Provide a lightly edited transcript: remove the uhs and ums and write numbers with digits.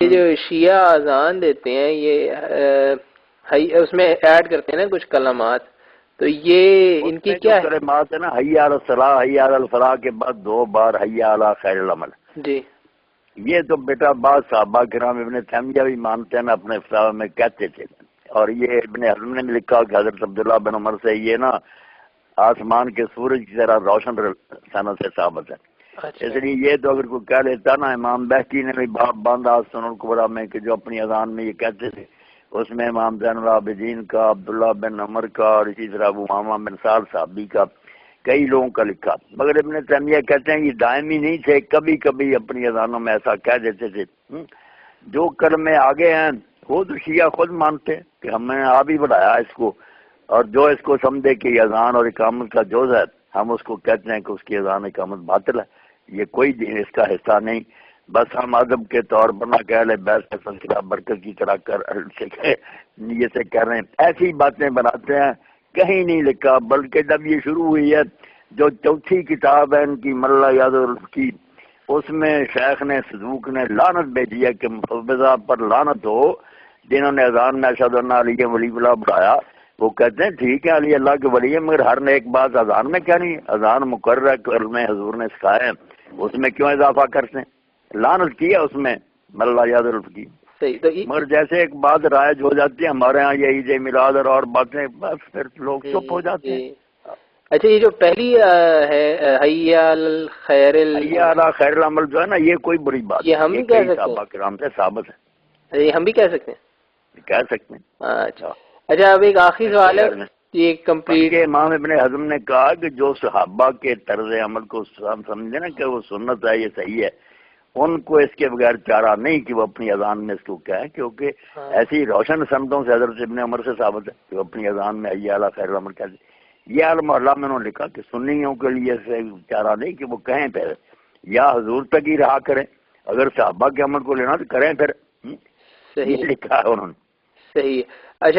یہ جو شیعہ اذان دیتے ہیں یہ اس میں ایڈ کرتے ہیں نا کچھ کلمات، تو یہ ان کی کیا ہے؟ کلمات ہے نا، حی علی الصلاۃ، حی علی الفلاح کے بعد 2 بار حی علی خیر العمل. جی یہ تو بیٹا بعض صحابہ کرام ابن تیمیہ بھی مانتے ہیں نا، اپنے فتاوی میں کہتے تھے. اور یہ ابن حزم نے بھی لکھا کہ حضرت عبداللہ بن عمر سے یہ نا آسمان کے سورج کی طرح روشن سنت سے ثابت ہے. اس لیے یہ تو اگر کوئی کہہ لیتا نا، امام بہقی نے بھی باب باندھا سنن الکبریٰ میں کہ جو اپنی اذان میں یہ کہتے تھے، اس میں امام زین العابدین کا، عبداللہ بن عمر کا، اور اسی طرح ابو امامہ بن سعد صحابی کا، کئی لوگوں کا لکھا. مگر ابن تیمیہ کہتے ہیں یہ دائمی نہیں تھے، کبھی کبھی اپنی اذانوں میں ایسا کہہ دیتے تھے. جو کلمے آگے ہیں وہ تو شیعہ خود مانتے کہ ہم نے آپ ہی بڑھایا اس کو، اور جو اس کو سمجھے کہ یہ اذان اور اقامت کا جز ہے، ہم اس کو کہتے ہیں کہ اس کی اذان اقامت باطل ہے، یہ کوئی دین اس کا حصہ نہیں. بس ہم ادب کے طور پر نہ کہہ لیں بیس کا سلسلہ برکت کی طرح یہ سے کہہ رہے ہیں، ایسی باتیں بناتے ہیں. کہیں نہیں لکھا، بلکہ جب یہ شروع ہوئی ہے جو چوتھی کتاب ہے ان کی ملا یاد کی، اس میں شیخ نے صدوق نے لعنت بھیجی ہے کہ مفوضہ پر لعنت ہو جنہوں نے اذان میں اشہد ان علی ولی اللہ بڑھایا. وہ کہتے ہیں ٹھیک ہے علی اللہ کے ولی ہے، مگر ہر نیک بات اذان میں کہنی ہے، اذان مقررہ کلمہ حضور نے سکھایا ہے، اس میں کیوں اضافہ کرتے ہیں؟ لعنت کیا اس میں ملا یاد کی. مگر جیسے ایک بات رائج ہو جاتی ہے ہمارے ہاں یہ عید میلاد اور باتیں، بس پھر لوگ چپ ہو جاتے ہیں. اچھا یہ جو پہلی ہے حی علی خیر حی علی خیر العمل جو ہے نا، یہ کوئی بری بات یہ ہم بھی کہہ سکتے صحابہ کرام سے ثابت ہے. یہ ہم بھی کہہ سکتے ہیں، کہہ سکتے ہیں. اچھا اچھا اب ایک آخری سوال ہے، یہ کمپلیٹ. امام ابن حزم نے کہا کہ جو صحابہ کے طرز عمل کو سمجھے نا کہ وہ سنت ہے، یہ صحیح ہے، ان کو اس کے بغیر چارہ نہیں کہ وہ اپنی اذان میں اس کو کہیں، کیونکہ ایسی روشن سمتوں سے حضرت ابن عمر سے ثابت ہے کہ وہ اپنی اذان میں حی علی خیر العمل کہتے. یہ المحلہ میں انہوں نے لکھا کہ سنیوں کے لیے چارہ نہیں کہ وہ کہیں پھر یا حضور تک ہی رہا کریں، اگر صحابہ کے عمل کو لینا تو کریں پھر. صحیح لکھا ہے انہوں نے. صحیح. اچھا